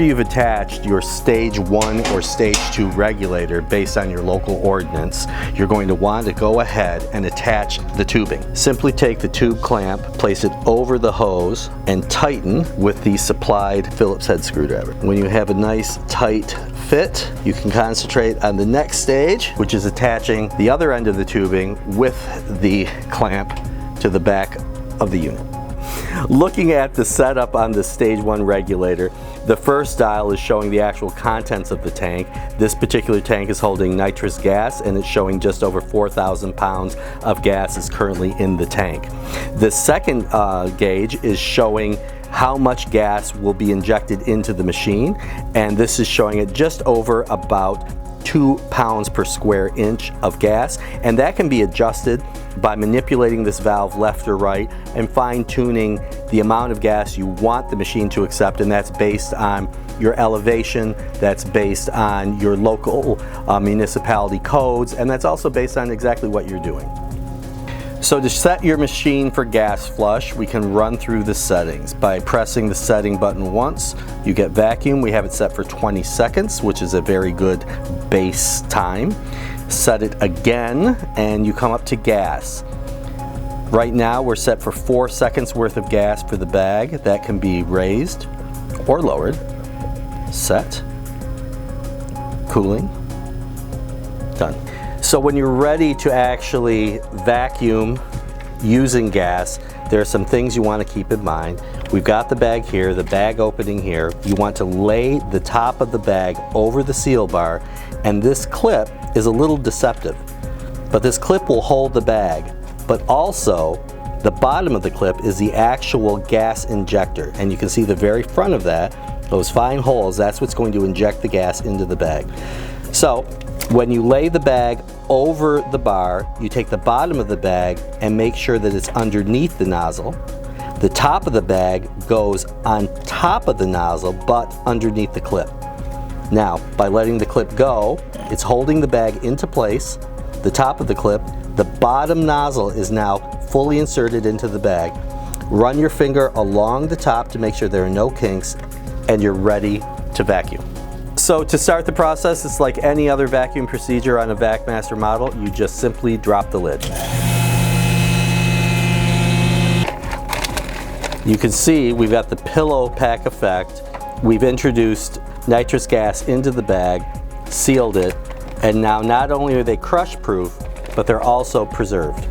after you've attached your stage 1 or stage 2 regulator based on your local ordinance, you're going to want to go ahead and attach the tubing. Simply take the tube clamp, place it over the hose, and tighten with the supplied Phillips head screwdriver. When you have a nice tight fit, you can concentrate on the next stage, which is attaching the other end of the tubing with the clamp to the back of the unit. Looking at the setup on the stage 1 regulator, the first dial is showing the actual contents of the tank. This particular tank is holding nitrous gas, and it's showing just over 4,000 pounds of gas is currently in the tank. The second gauge is showing how much gas will be injected into the machine, and this is showing it just over about 2 pounds per square inch of gas, and that can be adjusted by manipulating this valve left or right and fine-tuning the amount of gas you want the machine to accept, and that's based on your elevation, that's based on your local municipality codes, and that's also based on exactly what you're doing. So to set your machine for gas flush, we can run through the settings. By pressing the setting button once, you get vacuum. We have it set for 20 seconds, which is a very good base time. Set it again, and you come up to gas. Right now, we're set for 4 seconds worth of gas for the bag. That can be raised or lowered. Set. Cooling. Done. So when you're ready to actually vacuum using gas, there are some things you want to keep in mind. We've got the bag here, the bag opening here. You want to lay the top of the bag over the seal bar, and this clip is a little deceptive, but this clip will hold the bag. But also, the bottom of the clip is the actual gas injector, and you can see the very front of that, those fine holes, that's what's going to inject the gas into the bag. So when you lay the bag over the bar, you take the bottom of the bag and make sure that it's underneath the nozzle. The top of the bag goes on top of the nozzle, but underneath the clip. Now, by letting the clip go, it's holding the bag into place. The top of the clip, the bottom nozzle is now fully inserted into the bag. Run your finger along the top to make sure there are no kinks, and you're ready to vacuum. So to start the process, it's like any other vacuum procedure on a VacMaster model. You just simply drop the lid. You can see we've got the pillow pack effect. We've introduced nitrous gas into the bag, sealed it, and now not only are they crush proof, but they're also preserved.